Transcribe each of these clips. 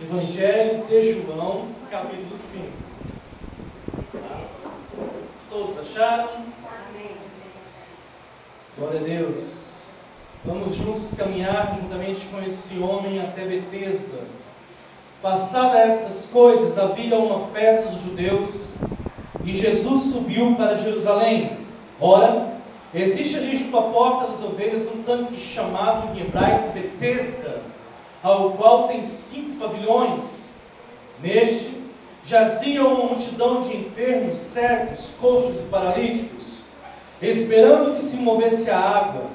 Evangelho de João, capítulo 5. Tá? Todos acharam? Amém. Glória a Deus. Vamos juntos caminhar juntamente com esse homem até Betesda. Passadas estas coisas, havia uma festa dos judeus e Jesus subiu para Jerusalém. Ora, existe ali junto à porta das ovelhas um tanque chamado em hebraico Betesda, ao qual tem 5 pavilhões. Neste jazia uma multidão de enfermos, cegos, coxos e paralíticos, esperando que se movesse a água,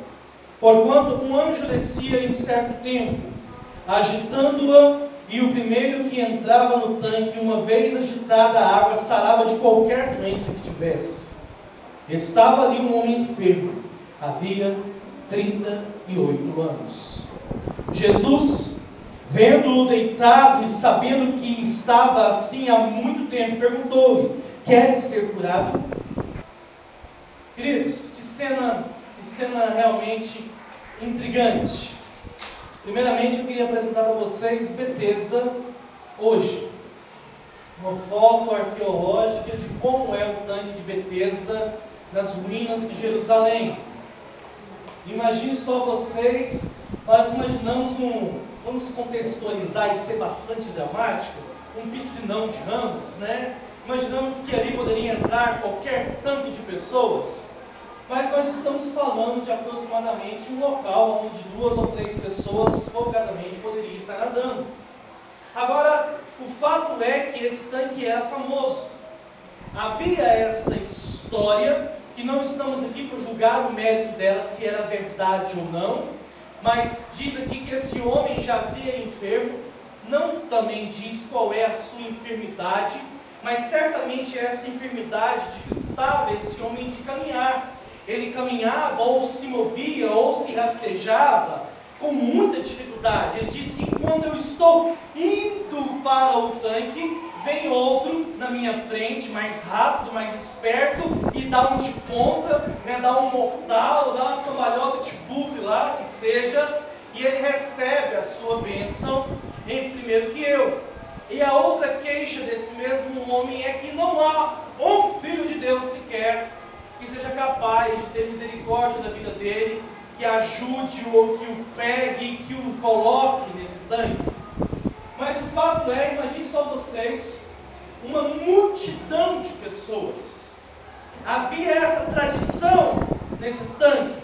porquanto um anjo descia em certo tempo, agitando-a, e o primeiro que entrava no tanque, uma vez agitada a água, sarava de qualquer doença que tivesse. Estava ali um homem enfermo, havia 38 anos. Jesus, vendo-o deitado e sabendo que estava assim há muito tempo, perguntou-lhe: queres ser curado? Queridos, que cena realmente intrigante. Primeiramente, eu queria apresentar para vocês Betesda hoje. Uma foto arqueológica de como é o tanque de Betesda nas ruínas de Jerusalém. Imagine só vocês, nós imaginamos vamos contextualizar e ser bastante dramático, um piscinão de ramos, né? Imaginamos que ali poderia entrar qualquer tanto de pessoas, mas nós estamos falando de aproximadamente um local onde 2 ou 3 pessoas folgadamente poderiam estar nadando. Agora, o fato é que esse tanque era famoso. Havia essa história, que não estamos aqui para julgar o mérito dela, se era verdade ou não, mas diz aqui que esse homem jazia enfermo, não também diz qual é a sua enfermidade, mas certamente essa enfermidade dificultava esse homem de caminhar. Ele caminhava, ou se movia, ou se rastejava, com muita dificuldade. Ele diz que quando eu estou indo para o tanque, vem outro na minha frente, mais rápido, mais esperto, e dá um de ponta, né, dá um mortal, dá uma cambalhota de buff lá, que seja, e ele recebe a sua bênção em primeiro que eu. E a outra queixa desse mesmo homem é que não há um filho de Deus sequer que seja capaz de ter misericórdia da vida dele, que ajude ou que o pegue, que o coloque nesse tanque. Mas o fato é, imagine só vocês, uma multidão de pessoas. Havia essa tradição nesse tanque,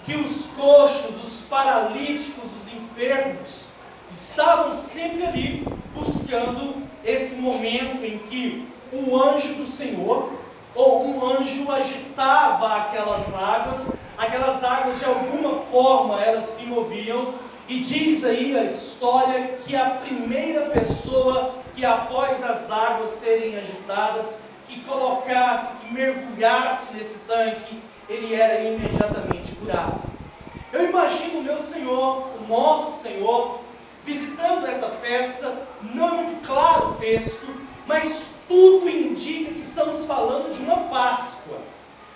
que os coxos, os paralíticos, os enfermos, estavam sempre ali, buscando esse momento em que o anjo do Senhor, ou um anjo agitava aquelas águas de alguma forma elas se moviam, e diz aí a história que a primeira pessoa que após as águas serem agitadas, que colocasse, que mergulhasse nesse tanque, ele era imediatamente curado. Eu imagino o meu Senhor, o nosso Senhor, visitando essa festa. Não é muito claro o texto, mas tudo indica que estamos falando de uma Páscoa.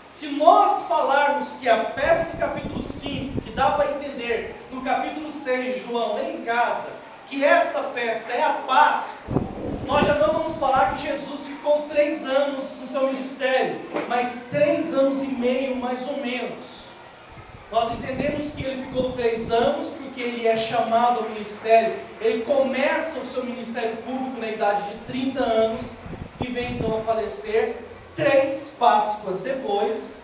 Se nós falarmos que a festa do capítulo 5, que dá para entender no capítulo 6 de João, lá em casa, que esta festa é a Páscoa, nós já não vamos falar que Jesus ficou 3 anos no seu ministério, mas 3 anos e meio mais ou menos. Nós entendemos que ele ficou 3 anos porque ele é chamado ao ministério. Ele começa o seu ministério público na idade de 30 anos e vem então a falecer 3 Páscoas depois,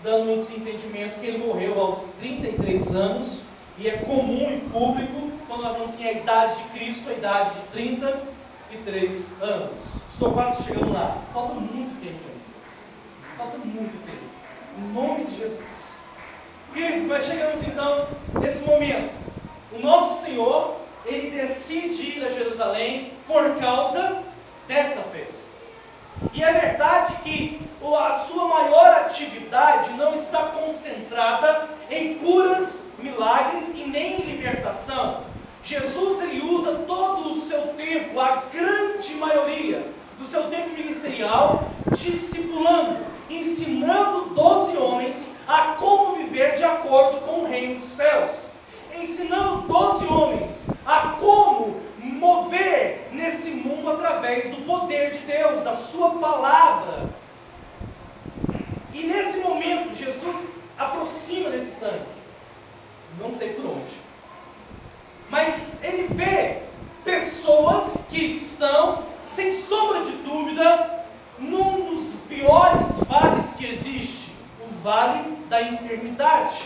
dando esse entendimento que ele morreu aos 33 anos, e é comum e público, quando nós vamos a idade de Cristo, a idade de 33 anos. Estou quase chegando lá. Falta muito tempo ainda. Falta muito tempo. Em nome de Jesus. Queridos, nós chegamos então nesse momento. O nosso Senhor, ele decide ir a Jerusalém por causa dessa festa. E é verdade que a sua maior atividade não está concentrada em curas, milagres e nem em libertação. Jesus, ele usa todo o seu tempo, a grande maioria do seu tempo ministerial, discipulando, ensinando 12 homens a como viver de acordo com o reino dos céus, ensinando 12 homens a como mover através do poder de Deus, da sua palavra. E nesse momento, Jesus aproxima desse tanque. Não sei por onde. Mas ele vê pessoas que estão, sem sombra de dúvida, num dos piores vales que existe, o vale da enfermidade.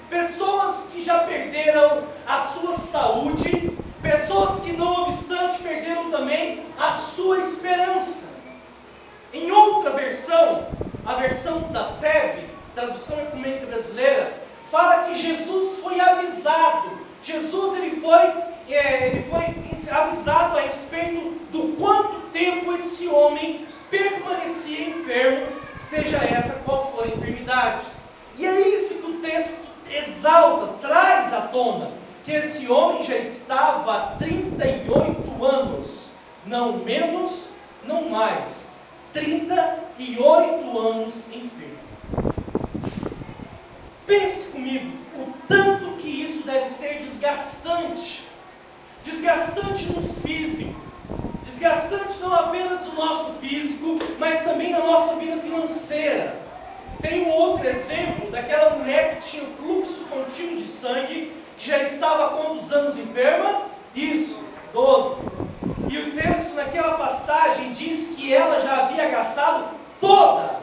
Pessoas que já perderam a sua saúde, pessoas que, não obstante, perderam também a sua esperança. Em outra versão, a versão da TEB, Tradução Ecumênica Brasileira, fala que Jesus foi avisado. Jesus ele foi avisado a respeito do quanto tempo esse homem permanecia enfermo, seja essa qual for a enfermidade. E é isso que o texto exalta, traz à tona, que esse homem já estava há 38 anos, não menos, não mais, 38 anos enfermo. Pense comigo, o tanto que isso deve ser desgastante, desgastante no físico, desgastante não apenas no nosso físico, mas também na nossa vida financeira. Tem um outro exemplo daquela mulher que tinha fluxo contínuo de sangue, que já estava há quantos anos enferma? Isso, 12. E o texto naquela passagem diz que ela já havia gastado toda,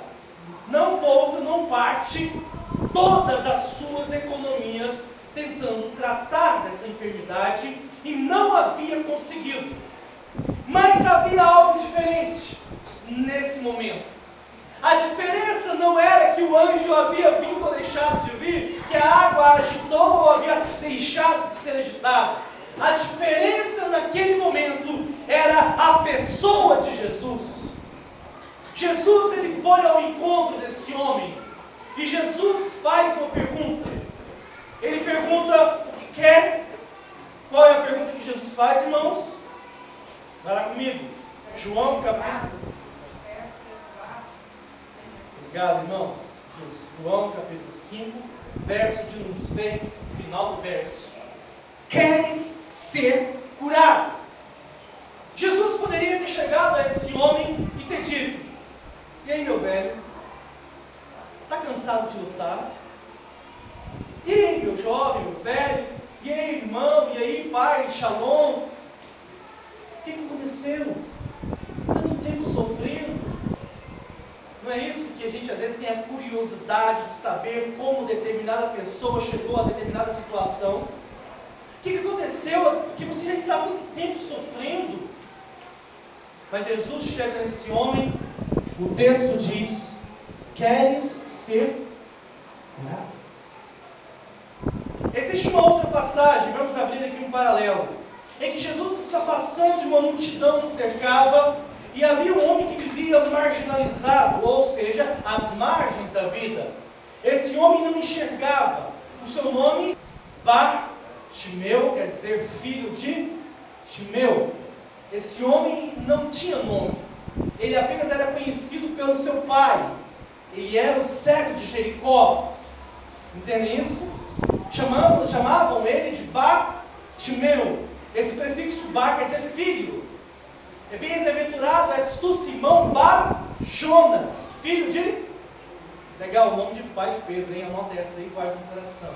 não pouco, não parte, todas as suas economias tentando tratar dessa enfermidade e não havia conseguido. Mas havia algo diferente nesse momento. A diferença não era que o anjo havia vindo ou deixado de vir, que a água agitou ou havia deixado de ser agitada. A diferença naquele momento era a pessoa de Jesus. Jesus ele foi ao encontro desse homem e Jesus faz uma pergunta. Ele pergunta o que quer. Qual é a pergunta que Jesus faz, irmãos? Vai lá comigo. João capítulo. Obrigado, irmãos. João capítulo 5, verso de número 6, final do verso. Queres ser curado? Jesus poderia ter chegado a esse homem e ter dito: e aí, meu velho? Está cansado de lutar? E aí, meu jovem, meu velho? E aí, irmão? E aí, pai? Shalom? O que aconteceu? Tanto tempo sofrendo? Não é isso que a gente às vezes tem a curiosidade de saber como determinada pessoa chegou a determinada situação? O que aconteceu? Porque você já está há tanto tempo sofrendo. Mas Jesus chega nesse homem, o texto diz: queres ser curado? Existe uma outra passagem, vamos abrir aqui um paralelo, em que Jesus está passando e uma multidão cercava, e havia um homem que vivia marginalizado, ou seja, às margens da vida. Esse homem não enxergava. O seu nome, Bartimeu, quer dizer filho de Timeu. Esse homem não tinha nome. Ele apenas era conhecido pelo seu pai. Ele era o cego de Jericó. Entendem isso? Chamavam ele de Bartimeu. Esse prefixo Bar quer dizer filho. É bem-aventurado és tu, Simão Bar Jonas, filho de... Legal, o nome de pai de Pedro, hein? Anota essa aí, guarda no coração.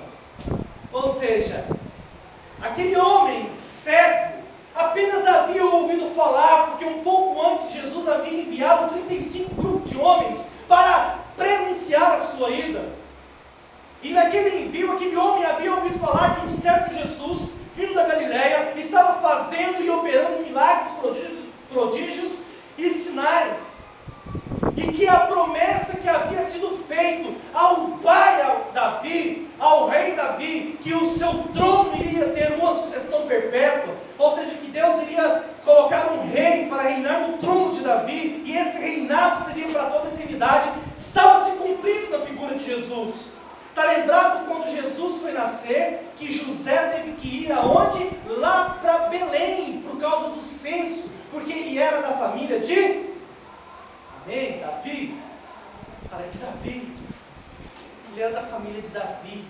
Ou seja, aquele homem cego apenas havia ouvido falar, porque um pouco antes Jesus havia enviado 35 grupos de homens para prenunciar a sua ida. E naquele envio, aquele homem havia ouvido falar que um certo Jesus, vindo da Galileia, estava fazendo e operando milagres, prodígios e sinais. E que a promessa que havia sido feita ao pai Davi, ao rei Davi, que o seu trono iria ter uma sucessão perpétua, ou seja, que Deus iria colocar um rei para reinar no trono de Davi, e esse reinado seria para toda a eternidade, estava se cumprindo na figura de Jesus. Está lembrado quando Jesus foi nascer, que José teve que ir aonde? Lá para Belém, por causa do censo, porque ele era da família de... Amém? Davi? Fala de Davi. Ele era da família de Davi.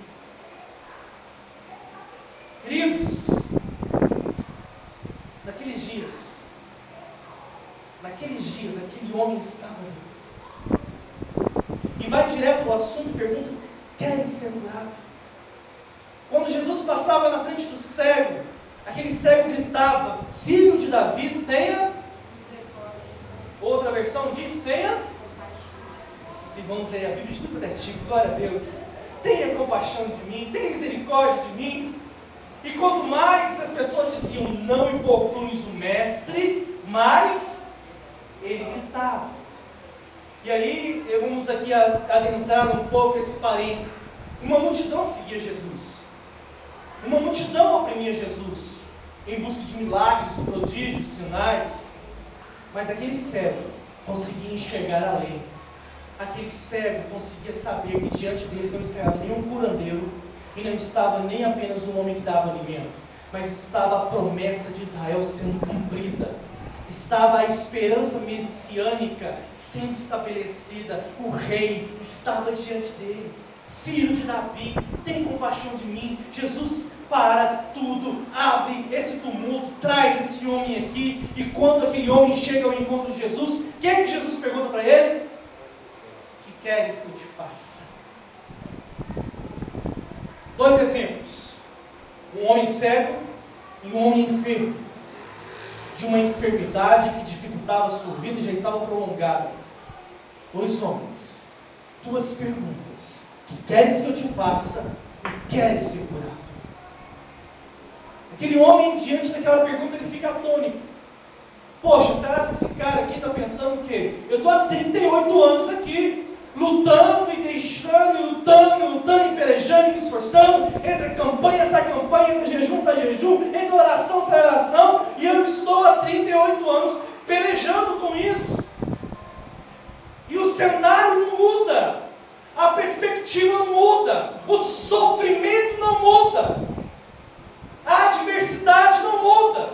Queridos, naqueles dias, Naqueles dias, aquele homem estava ali. E vai direto ao assunto e pergunta: queres ser curado? Quando Jesus passava na frente do cego, aquele cego gritava: filho de Davi, tenha. Outra versão diz: tenha. Esses irmãos leem a Bíblia de tudo antigo, glória a Deus. Tenha compaixão de mim, tenha misericórdia de mim. E quanto mais as pessoas diziam: não importunes o mestre, mais ele gritava. E aí, vamos aqui adentrar um pouco esse parênteses. Uma multidão seguia Jesus. Uma multidão oprimia Jesus, em busca de milagres, prodígios, sinais. Mas aquele cego conseguia enxergar além. Aquele cego conseguia saber que diante dele não estava nenhum curandeiro, e não estava nem apenas um homem que dava alimento, mas estava a promessa de Israel sendo cumprida. Estava a esperança messiânica sendo estabelecida. O rei estava diante dele. Filho de Davi, tem compaixão de mim. Jesus para tudo, abre esse tumulto, traz esse homem aqui. E quando aquele homem chega ao encontro de Jesus, o que é que Jesus pergunta para ele? O que queres que eu te faça? Dois exemplos: um homem cego e um homem enfermo, de uma enfermidade que dificultava a sua vida e já estava prolongada. Dois homens, duas perguntas: o que queres que eu te faça? E queres ser curado? Aquele homem, diante daquela pergunta, ele fica atônito. Poxa, será que esse cara aqui está pensando o quê? Eu estou há 38 anos aqui, lutando e deixando, e lutando e pelejando e me esforçando, entre campanha sai campanha, entre jejum sai jejum, entre oração sai oração, e eu estou há 38 anos pelejando com isso. E o cenário não muda, a perspectiva não muda, o sofrimento não muda, a adversidade não muda.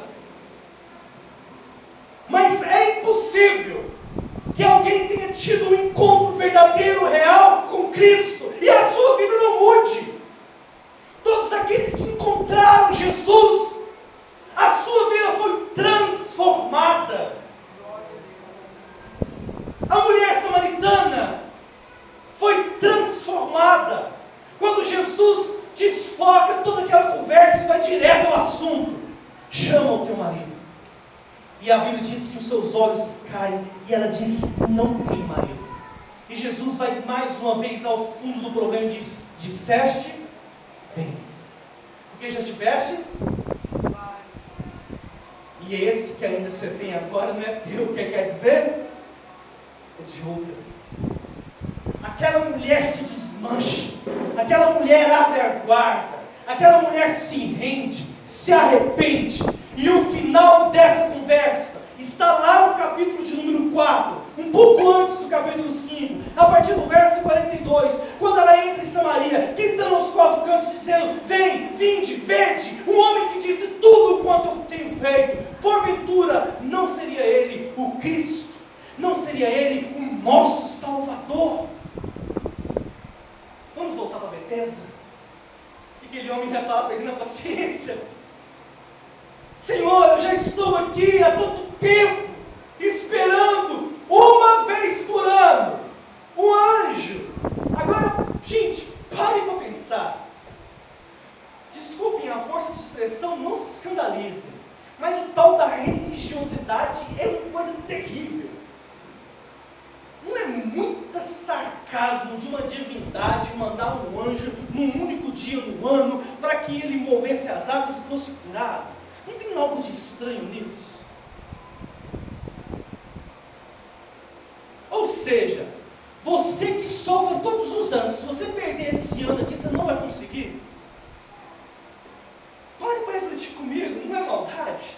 Mas é impossível que alguém tenha tido um encontro verdadeiro, real com Cristo, e a sua vida não mude. Todos aqueles que encontraram Jesus, a sua vida foi transformada. A mulher samaritana foi transformada quando Jesus desfoca toda aquela conversa e vai direto ao assunto: chama o teu marido. E a Bíblia diz que os seus olhos caem, e ela diz: não tem marido. E Jesus vai mais uma vez ao fundo do problema e diz: disseste bem, porque já tivestes? E esse que ainda você tem agora não é teu. O que quer dizer? É de outra. Aquela mulher se desmancha, aquela mulher abre a guarda, aquela mulher se rende, se arrepende. E o final dessa conversa está lá no capítulo de número 4, um pouco antes do capítulo 5, a partir do verso 42, quando ela entra em Samaria, gritando aos quatro cantos, dizendo: vem, vinde, vede, um homem que disse tudo quanto eu tenho feito. Porventura, não seria ele o Cristo? Não seria ele o nosso Salvador? Vamos voltar para Betesda? E aquele homem já estava perdendo a paciência. Senhor, eu já estou aqui há tanto tempo, esperando uma vez por ano um anjo. Agora, gente, pare para pensar. Desculpem a força de expressão, não se escandalizem, mas o tal da religiosidade é uma coisa terrível. Não é muito sarcasmo de uma divindade mandar um anjo num único dia no ano para que ele movesse as águas e fosse curado? Não tem algo de estranho nisso? Ou seja, você que sofre todos os anos, se você perder esse ano aqui, você não vai conseguir. Pare para refletir comigo, não é maldade?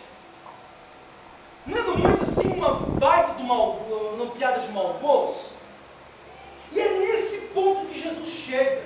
Não é muito assim uma baita de uma piada de mau gosto? E é nesse ponto que Jesus chega.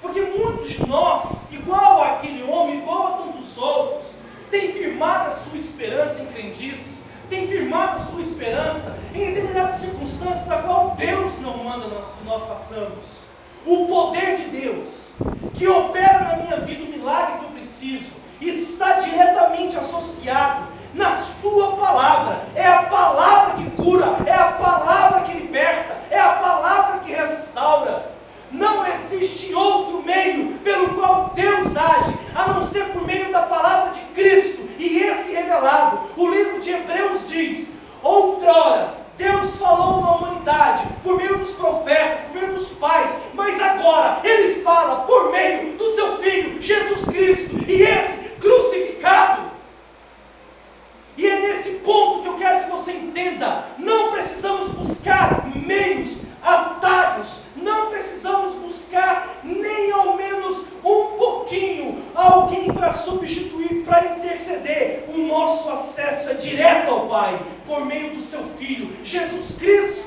Porque muitos de nós, igual àquele homem, igual a tantos outros, tem firmado a sua esperança em crendices, tem firmado a sua esperança em determinadas circunstâncias da qual Deus não manda que nós façamos. O poder de Deus, que opera na minha vida o milagre que eu preciso, está diretamente associado na sua palavra. É a palavra que cura, é a palavra que liberta, é a palavra que restaura. Não existe outro meio pelo qual Deus age, a não ser por meio da palavra de Cristo, e esse revelado. O livro de Hebreus diz: outrora Deus falou na humanidade por meio dos profetas, por meio dos pais, mas agora Ele fala por meio do seu Filho, Jesus Cristo, e esse crucificado. E é nesse ponto que eu quero que você entenda: não precisamos buscar meios, atalhos, não precisamos buscar nem ao menos um pouquinho alguém para substituir, para interceder. O nosso acesso é direto ao Pai, por meio do seu Filho, Jesus Cristo.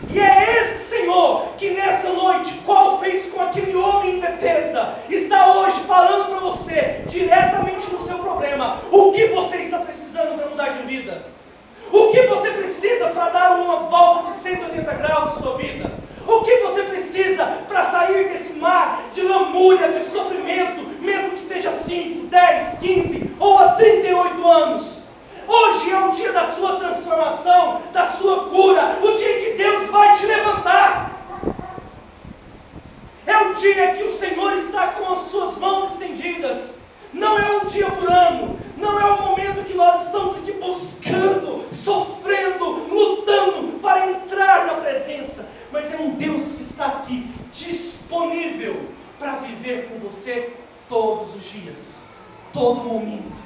E é esse Senhor que nessa noite, qual fez com aquele homem em Betesda, está hoje falando para você, diretamente no seu problema, o que você está precisando para mudar de vida. O que você precisa para dar uma volta de 180 graus na sua vida? O que você precisa para sair desse mar de lamúria, de sofrimento, mesmo que seja 5, 10, 15 ou a 38 anos? Hoje é o dia da sua transformação, da sua cura, o dia em que Deus vai te levantar. É o dia que o Senhor está com as suas mãos estendidas. Não é um dia por ano, não é o momento que nós estamos aqui buscando, sofrendo, lutando para entrar na presença, mas é um Deus que está aqui, disponível para viver com você todos os dias, todo momento,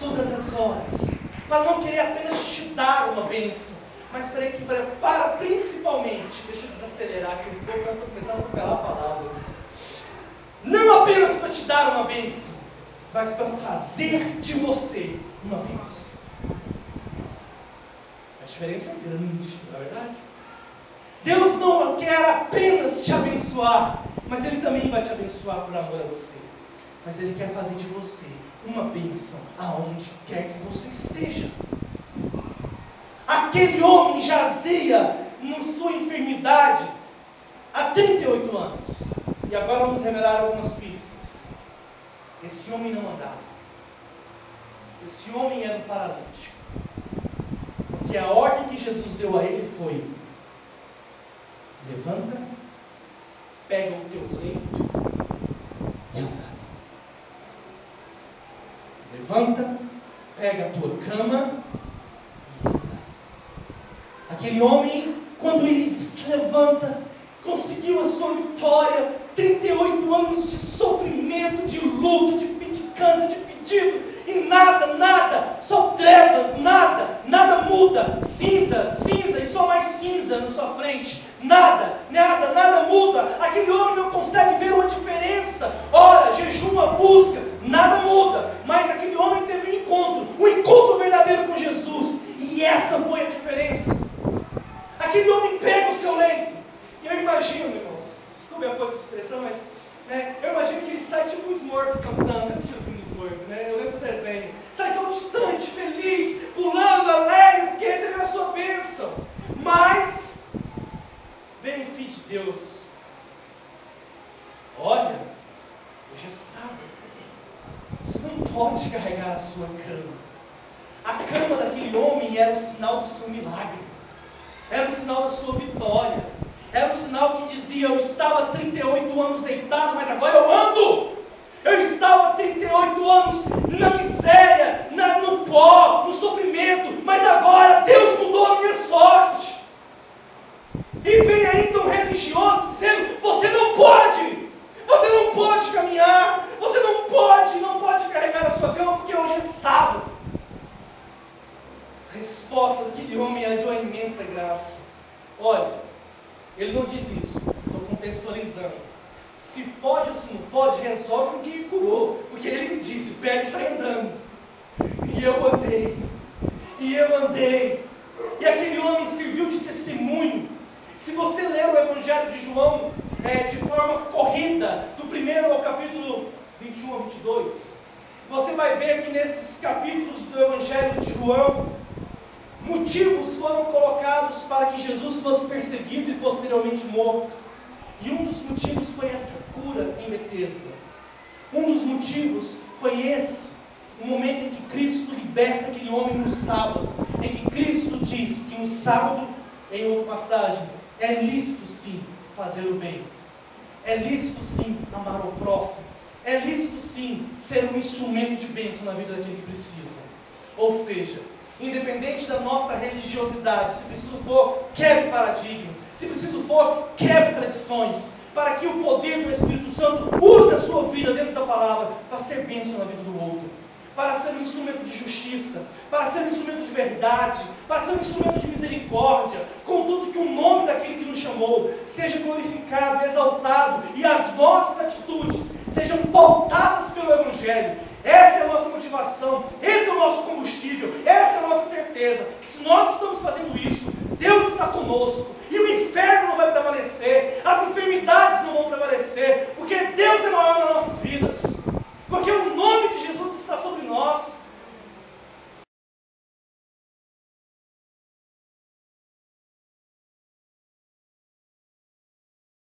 todas as horas, para não querer apenas te dar uma bênção, mas para principalmente, deixa eu desacelerar aqui um pouco, eu estou começando a atropelar palavras, não apenas para te dar uma bênção, mas para fazer de você uma bênção. A diferença é grande, não é verdade? Deus não quer apenas te abençoar, mas Ele também vai te abençoar por amor a você. Mas Ele quer fazer de você uma bênção aonde quer que você esteja. Aquele homem jazia na sua enfermidade há 38 anos. E agora vamos revelar algumas pistas. Esse homem não andava. Esse homem era um paralítico. Porque a ordem que Jesus deu a ele foi: levanta, pega o teu leito e anda. Levanta, pega a tua cama e anda. Aquele homem, quando ele se levanta, conseguiu a sua vitória. 38 anos de sofrimento, de luto, de câncer, de pedido, e nada, só trevas, nada muda, cinza, e só mais cinza na sua frente, nada muda. Aquele homem não consegue ver uma diferença, ora, jejuma, busca, nada muda, mas aquele homem teve um encontro verdadeiro com Jesus, e essa foi a diferença. Aquele homem pega o seu leito, e eu imagino, irmãos, desculpe a força de expressão, mas eu imagino que ele sai tipo um Smurf cantando, assistiu o filme do Smurf, eu lembro do desenho, sai saltitante, feliz, pulando, alegre, porque recebeu a sua bênção. Mas vem o Filho de Deus: olha, hoje é sábado, você não pode carregar a sua cama. A cama daquele homem era o sinal do seu milagre, era o sinal da sua vitória. Era um sinal que dizia: eu estava 38 anos deitado, mas agora eu ando. Eu estava 38 anos na miséria, no pó, no sofrimento, mas agora Deus mudou a minha sorte. E vem ainda um religioso dizendo: você não pode caminhar, você não pode carregar a sua cama, porque hoje é sábado. A resposta daquele homem é de uma imensa graça. Olha, ele não diz isso, estou contextualizando. Se pode ou se não pode, resolve com quem me curou. Porque ele me disse: pega e sai andando. E eu andei. E aquele homem serviu de testemunho. Se você ler o Evangelho de João de forma corrida, do 1º ao capítulo 21 ao 22, você vai ver que nesses capítulos do Evangelho de João, motivos foram colocados para que Jesus fosse perseguido e posteriormente morto. E um dos motivos foi essa cura em Betesda. Um dos motivos foi esse. um momento em que Cristo liberta aquele homem no sábado, em que Cristo diz que no sábado, em outra passagem, é lícito sim fazer o bem, é lícito sim amar o próximo, é lícito sim ser um instrumento de bênção na vida daquele que precisa. Ou seja, independente da nossa religiosidade, se preciso for, quebre paradigmas, se preciso for, quebre tradições, para que o poder do Espírito Santo use a sua vida dentro da palavra para ser bênção na vida do outro, para ser um instrumento de justiça, para ser um instrumento de verdade, para ser um instrumento de misericórdia, contudo que o nome daquele que nos chamou seja glorificado, exaltado, e as nossas atitudes sejam pautadas pelo Evangelho. Essa é a nossa motivação, esse é o nosso combustível, essa é a nossa certeza, que se nós estamos fazendo isso, Deus está conosco, e o inferno não vai prevalecer,